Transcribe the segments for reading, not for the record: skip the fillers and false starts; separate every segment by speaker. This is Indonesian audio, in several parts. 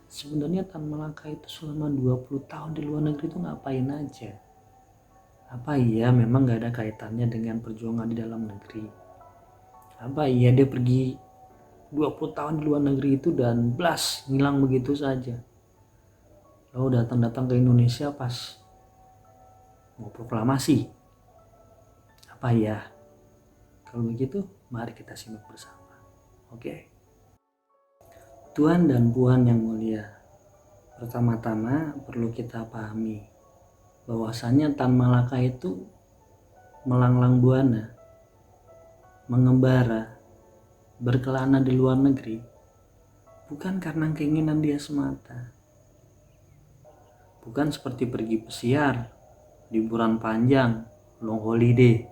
Speaker 1: sebenarnya Tan Malaka itu selama 20 tahun di luar negeri itu ngapain aja? Apa iya memang gak ada kaitannya dengan perjuangan di dalam negeri? Apa iya dia pergi 20 tahun di luar negeri itu dan blas ngilang begitu saja? Lalu datang-datang ke Indonesia pas mau proklamasi? Apa iya? Kalau begitu mari kita simak bersama. Oke. Tuan dan Puan yang mulia, pertama-tama perlu kita pahami bahwasannya Tan Malaka itu melanglang buana, mengembara, berkelana di luar negeri bukan karena keinginan dia semata. Bukan seperti pergi pesiar, liburan panjang, long holiday.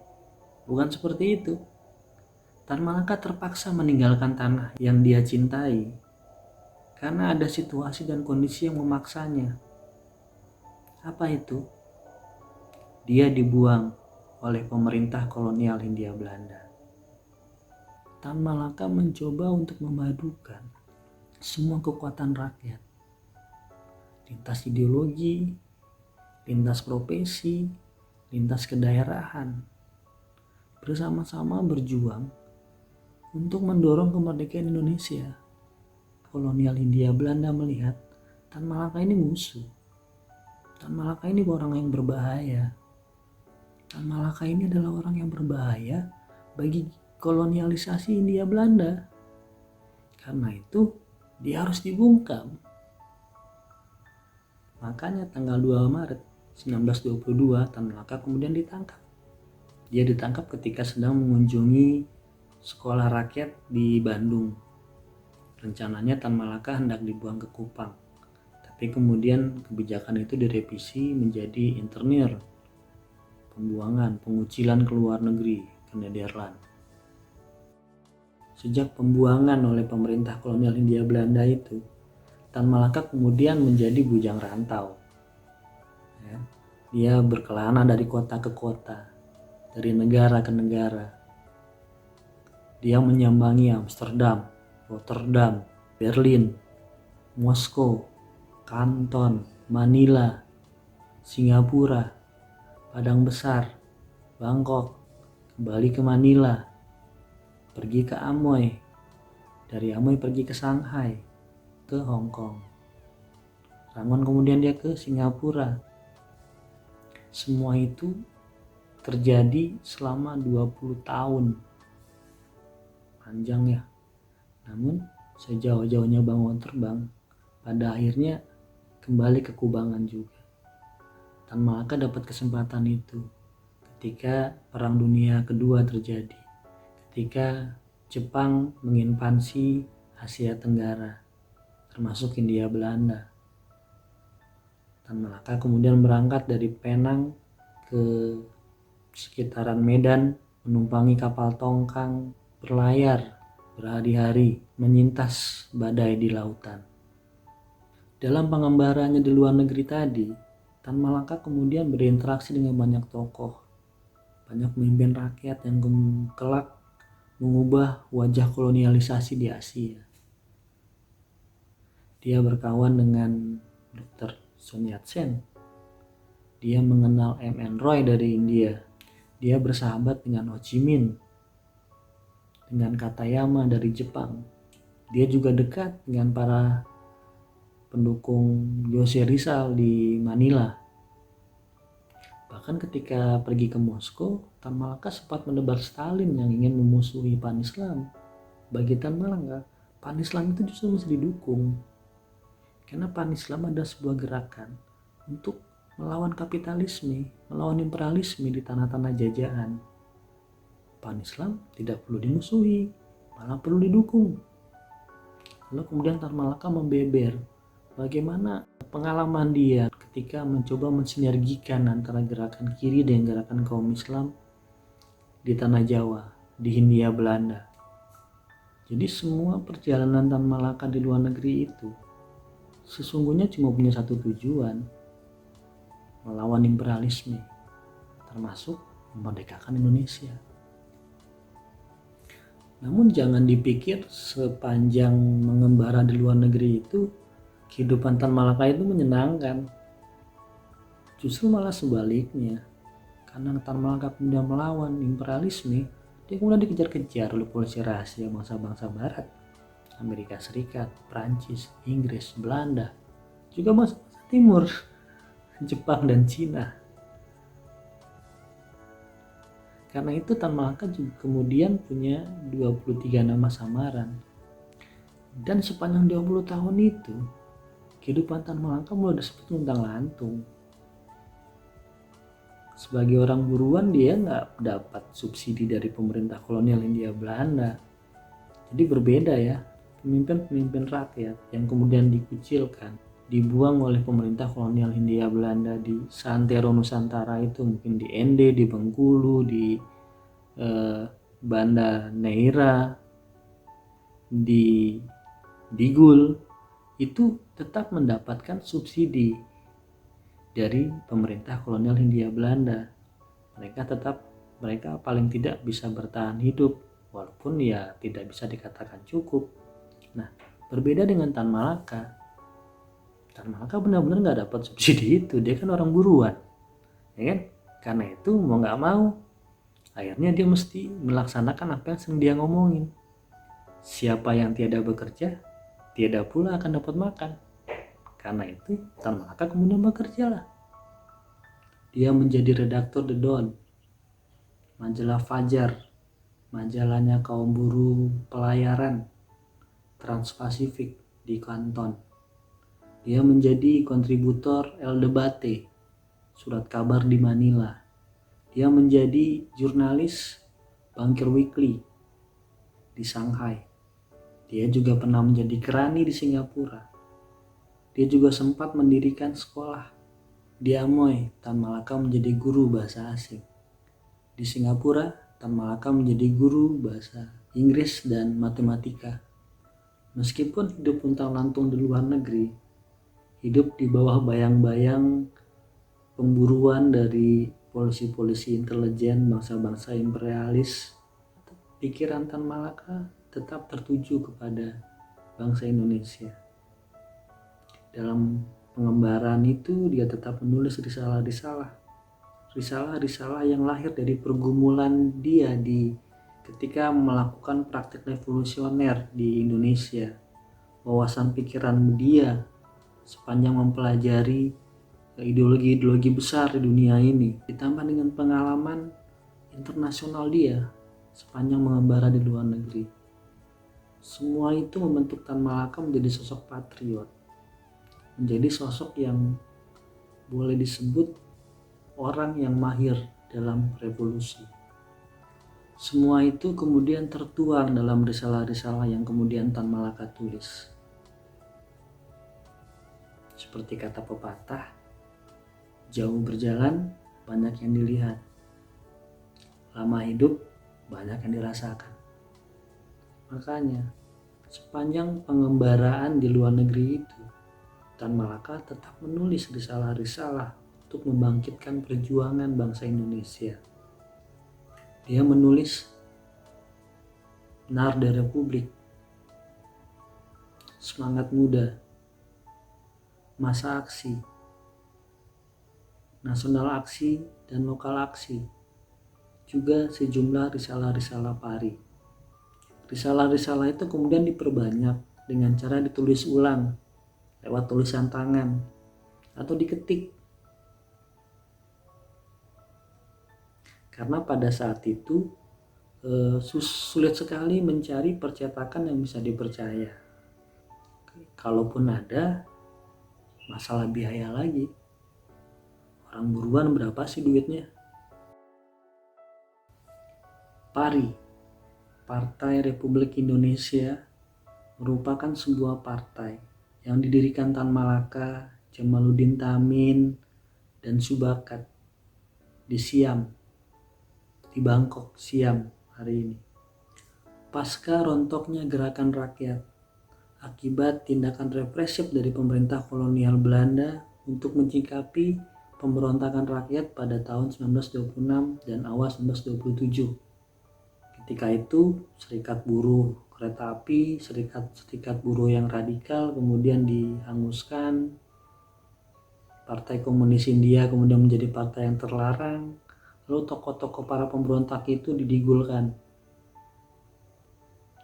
Speaker 1: Bukan seperti itu. Tan Malaka terpaksa meninggalkan tanah yang dia cintai karena ada situasi dan kondisi yang memaksanya. Apa itu? Dia dibuang oleh pemerintah kolonial Hindia Belanda. Tan Malaka mencoba untuk memadukan semua kekuatan rakyat, lintas ideologi, lintas profesi, lintas kedaerahan, bersama-sama berjuang untuk mendorong kemerdekaan Indonesia. Kolonial Hindia Belanda melihat Tan Malaka ini musuh. Tan Malaka ini orang yang berbahaya. Tan Malaka ini adalah orang yang berbahaya bagi kolonialisasi Hindia Belanda. Karena itu dia harus dibungkam. Makanya tanggal 2 Maret 1922 Tan Malaka kemudian ditangkap. Dia ditangkap ketika sedang mengunjungi sekolah rakyat di Bandung. Rencananya Tan Malaka hendak dibuang ke Kupang, tapi kemudian kebijakan itu direvisi menjadi internir, pembuangan, pengucilan ke luar negeri, ke Nederland. Sejak pembuangan oleh pemerintah kolonial Hindia Belanda itu, Tan Malaka kemudian menjadi bujang rantau. Dia berkelana dari kota ke kota, dari negara ke negara. Dia menyambangi Amsterdam, Rotterdam, Berlin, Moskow, Kanton, Manila, Singapura, Padang Besar, Bangkok, kembali ke Manila, pergi ke Amoy, dari Amoy pergi ke Shanghai, ke Hong Kong. Rangon kemudian dia ke Singapura. Semua itu terjadi selama 20 tahun. Panjang ya. Namun sejauh-jauhnya bangun terbang, pada akhirnya kembali ke kubangan juga. Tan Malaka dapat kesempatan itu ketika Perang Dunia Kedua terjadi, ketika Jepang menginvasi Asia Tenggara, termasuk Hindia Belanda. Tan Malaka kemudian berangkat dari Penang ke sekitaran Medan, menumpangi kapal tongkang, berlayar berhari-hari, menyintas badai di lautan. Dalam pengembaranya di luar negeri tadi, Tan Malaka kemudian berinteraksi dengan banyak tokoh, banyak pemimpin rakyat yang kelak mengubah wajah kolonialisasi di Asia. Dia berkawan dengan Dr. Sun Yat-sen. Dia mengenal M.N. Roy dari India. Dia bersahabat dengan Ho Chi Minh, dengan Katayama dari Jepang. Dia juga dekat dengan para pendukung Jose Rizal di Manila. Bahkan ketika pergi ke Moskow, Tan Malaka sempat menebar Stalin yang ingin memusuhi Pan-Islam. Bagi Tan Malaka, Pan-Islam itu justru mesti didukung. Karena Pan-Islam adalah sebuah gerakan untuk melawan kapitalisme, melawan imperialisme di tanah-tanah jajahan. Pan-Islam tidak perlu dimusuhi, malah perlu didukung. Lalu kemudian Tan Malaka membeber bagaimana pengalaman dia ketika mencoba mensinergikan antara gerakan kiri dan gerakan kaum Islam di tanah Jawa, di Hindia Belanda. Jadi semua perjalanan Tan Malaka di luar negeri itu sesungguhnya cuma punya satu tujuan, melawan imperialisme, termasuk memerdekakan Indonesia. Namun jangan dipikir sepanjang mengembara di luar negeri itu kehidupan Tan Malaka itu menyenangkan. Justru malah sebaliknya, karena Tan Malaka kemudian melawan imperialisme, dia kemudian dikejar-kejar oleh polisi rahasia bangsa-bangsa barat, Amerika Serikat, Prancis, Inggris, Belanda, juga bangsa-bangsa timur, Jepang dan Cina. Karena itu Tan Malaka juga kemudian punya 23 nama samaran. Dan sepanjang 20 tahun itu, kehidupan Tan Malaka mulai disebut luntang-lantung. Sebagai orang buruan, dia nggak dapat subsidi dari pemerintah kolonial Hindia Belanda. Jadi berbeda ya, pemimpin-pemimpin rakyat yang kemudian dikucilkan, dibuang oleh pemerintah kolonial Hindia Belanda di Santero Nusantara itu, mungkin di Ende, di Bengkulu, di Banda Neira, di Digul, itu tetap mendapatkan subsidi dari pemerintah kolonial Hindia Belanda. Mereka paling tidak bisa bertahan hidup, walaupun ya tidak bisa dikatakan cukup. Nah, berbeda dengan Tan Malaka. Tan Malaka benar-benar nggak dapat subsidi itu, dia kan orang buruan, ya kan? Karena itu mau nggak mau, akhirnya dia mesti melaksanakan apa yang sering dia ngomongin. Siapa yang tiada bekerja, tiada pula akan dapat makan. Karena itu Tan Malaka kemudian bekerja lah. Dia menjadi redaktur The Dawn, majalah Fajar, majalahnya kaum buruh pelayaran Transpasifik di Kanton. Dia menjadi kontributor El Debate, surat kabar di Manila. Dia menjadi jurnalis Bangkir Weekly di Shanghai. Dia juga pernah menjadi kerani di Singapura. Dia juga sempat mendirikan sekolah di Amoy. Tan Malaka menjadi guru bahasa asing. Di Singapura, Tan Malaka menjadi guru bahasa Inggris dan matematika. Meskipun hidup luntang-lantung di luar negeri, hidup di bawah bayang-bayang pemburuan dari polisi-polisi intelijen bangsa-bangsa imperialis, pikiran Tan Malaka tetap tertuju kepada bangsa Indonesia. Dalam pengembaraan itu dia tetap menulis risalah-risalah yang lahir dari pergumulan dia ketika melakukan praktik revolusioner di Indonesia. Wawasan pikiran dia sepanjang mempelajari ideologi-ideologi besar di dunia ini, ditambah dengan pengalaman internasional dia sepanjang mengembara di luar negeri. Semua itu membentuk Tan Malaka menjadi sosok patriot, menjadi sosok yang boleh disebut orang yang mahir dalam revolusi. Semua itu kemudian tertuang dalam risalah-risalah yang kemudian Tan Malaka tulis. Seperti kata pepatah, jauh berjalan banyak yang dilihat, lama hidup banyak yang dirasakan. Makanya sepanjang pengembaraan di luar negeri itu, Tan Malaka tetap menulis risalah-risalah untuk membangkitkan perjuangan bangsa Indonesia. Dia menulis Narda Republik, Semangat Muda, Masa Aksi, Nasional Aksi, dan Lokal Aksi. Juga sejumlah risalah-risalah Pari. Risalah-risalah itu kemudian diperbanyak dengan cara ditulis ulang lewat tulisan tangan atau diketik. Karena pada saat itu sulit sekali mencari percetakan yang bisa dipercaya. Kalaupun ada, masalah biaya lagi. Orang buruan berapa sih duitnya? Pari, Partai Republik Indonesia, merupakan sebuah partai yang didirikan Tan Malaka, Jamaluddin Tamin, dan Subakat di Siam, di Bangkok, Siam hari ini. Pasca rontoknya gerakan rakyat akibat tindakan represif dari pemerintah kolonial Belanda untuk menyikapi pemberontakan rakyat pada tahun 1926 dan awal 1927. Ketika itu serikat buruh kereta api, serikat buruh yang radikal kemudian dihanguskan. Partai Komunis India kemudian menjadi partai yang terlarang. Lalu tokoh-tokoh para pemberontak itu didigulkan.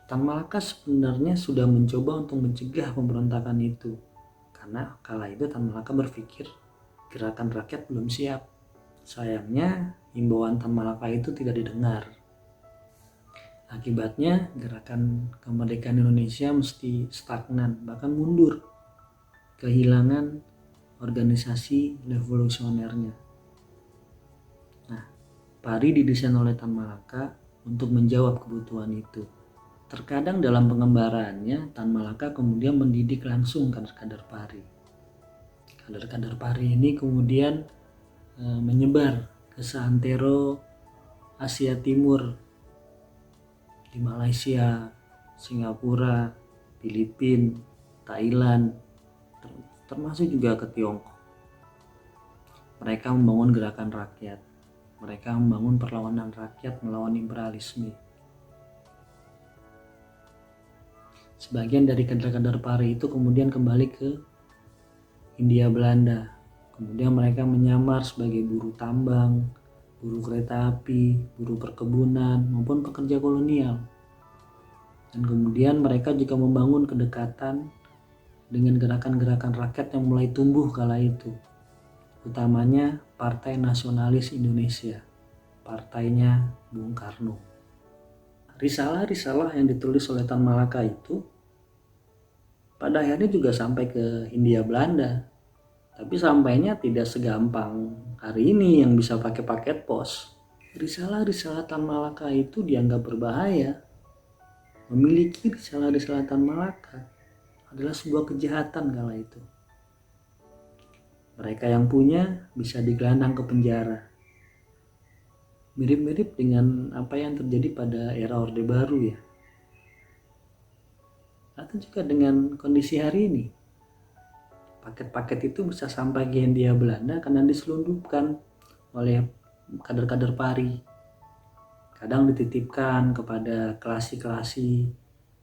Speaker 1: Tan Malaka sebenarnya sudah mencoba untuk mencegah pemberontakan itu. Karena kala itu Tan Malaka berpikir gerakan rakyat belum siap. Sayangnya himbauan Tan Malaka itu tidak didengar. Akibatnya gerakan kemerdekaan Indonesia mesti stagnan, bahkan mundur. Kehilangan organisasi revolusionernya. Nah, PARI didesain oleh Tan Malaka untuk menjawab kebutuhan itu. Terkadang dalam pengembaraannya, Tan Malaka kemudian mendidik langsung kader-kader PARI. Kader-kader PARI ini kemudian menyebar ke seantero Asia Timur, di Malaysia, Singapura, Filipina, Thailand, termasuk juga ke Tiongkok. Mereka membangun gerakan rakyat. Mereka membangun perlawanan rakyat melawan imperialisme. Sebagian dari kader-kader PARI itu kemudian kembali ke Hindia Belanda. Kemudian mereka menyamar sebagai buruh tambang, buruh kereta api, buruh perkebunan, maupun pekerja kolonial. Dan kemudian mereka juga membangun kedekatan dengan gerakan-gerakan rakyat yang mulai tumbuh kala itu, utamanya Partai Nasionalis Indonesia, partainya Bung Karno. Risalah-risalah yang ditulis oleh Tan Malaka itu pada akhirnya juga sampai ke Hindia Belanda, tapi sampainya tidak segampang hari ini yang bisa pakai paket pos. Risalah-risalah Tan Malaka itu dianggap berbahaya. Memiliki risalah-risalah Tan Malaka adalah sebuah kejahatan kala itu. Mereka yang punya bisa digelandang ke penjara. Mirip-mirip dengan apa yang terjadi pada era Orde Baru ya. Atau juga dengan kondisi hari ini. Paket-paket itu bisa sampai ke Hindia Belanda karena diselundupkan oleh kader-kader PARI. Kadang dititipkan kepada klasi-klasi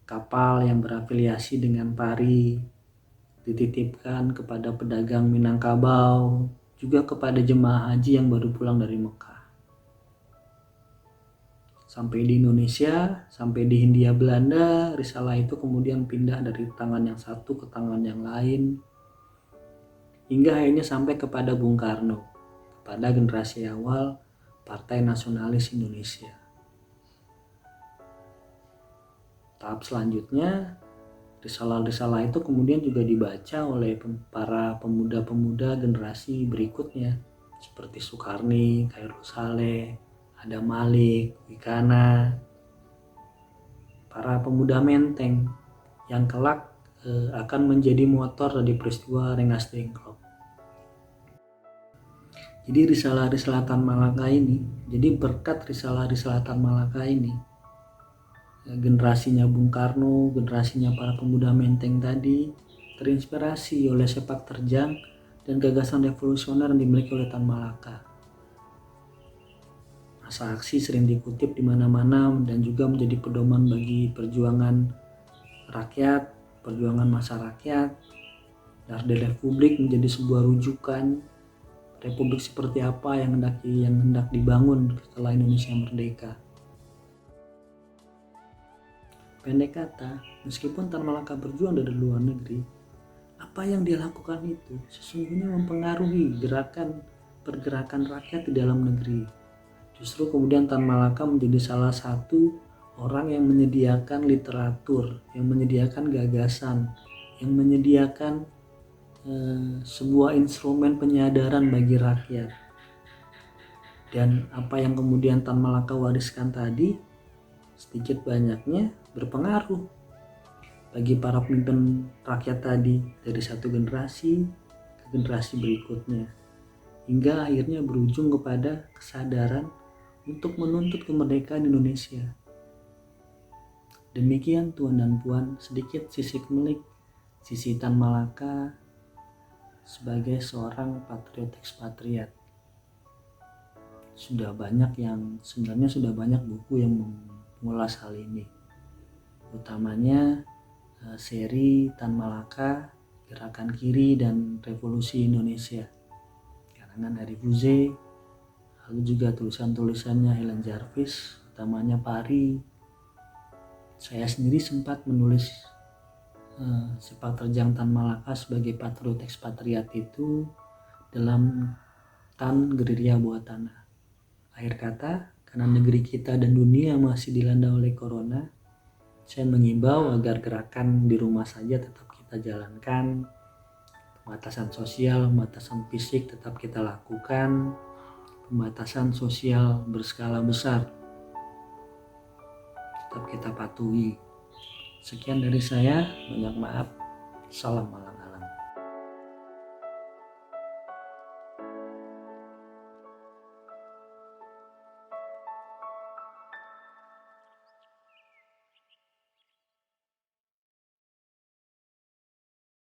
Speaker 1: kapal yang berafiliasi dengan PARI, dititipkan kepada pedagang Minangkabau, juga kepada jemaah haji yang baru pulang dari Mekah. Sampai di Indonesia, sampai di Hindia Belanda, risalah itu kemudian pindah dari tangan yang satu ke tangan yang lain, hingga akhirnya sampai kepada Bung Karno, kepada generasi awal Partai Nasionalis Indonesia. Tahap selanjutnya, risalah-risalah itu kemudian juga dibaca oleh para pemuda-pemuda generasi berikutnya, seperti Sukarni, Khairul Saleh, Adam Malik, Wikana, para pemuda Menteng yang kelak akan menjadi motor dari peristiwa Rengas Dengklok. Jadi risalah-risalah Tan Malaka ini, jadi berkat risalah-risalah Tan Malaka ini, generasinya Bung Karno, generasinya para pemuda Menteng tadi terinspirasi oleh sepak terjang dan gagasan revolusioner yang dimiliki oleh Tan Malaka. Masa aksi sering dikutip di mana-mana dan juga menjadi pedoman bagi perjuangan rakyat, perjuangan masa rakyat. Dari Republik menjadi sebuah rujukan republik seperti apa yang hendak dibangun setelah Indonesia merdeka. Pendek kata, meskipun Tan Malaka berjuang dari luar negeri, apa yang dia lakukan itu sesungguhnya mempengaruhi pergerakan rakyat di dalam negeri. Justru kemudian Tan Malaka menjadi salah satu orang yang menyediakan literatur, yang menyediakan gagasan, yang menyediakan sebuah instrumen penyadaran bagi rakyat. Dan apa yang kemudian Tan Malaka wariskan tadi, sedikit banyaknya berpengaruh bagi para pemimpin rakyat tadi dari satu generasi ke generasi berikutnya, hingga akhirnya berujung kepada kesadaran untuk menuntut kemerdekaan Indonesia. Demikian Tuan dan Puan, sedikit sisik melik sisi Tan Malaka sebagai seorang patriot ekspatriat. Sebenarnya sudah banyak buku yang mengulas hal ini, utamanya seri Tan Malaka, Gerakan Kiri dan Revolusi Indonesia, karangan Ari Buze, lalu juga tulisan-tulisannya Helen Jarvis, utamanya Pari. Saya sendiri sempat menulis sepak terjang Tan Malaka sebagai patriot ekspatriat itu dalam Tan Gerilya Bawah Tanah. Akhir kata, karena negeri kita dan dunia masih dilanda oleh corona, saya mengimbau agar gerakan di rumah saja tetap kita jalankan, pembatasan sosial, pembatasan fisik tetap kita lakukan, pembatasan sosial berskala besar tetap kita patuhi. Sekian dari saya, banyak maaf, salam malam.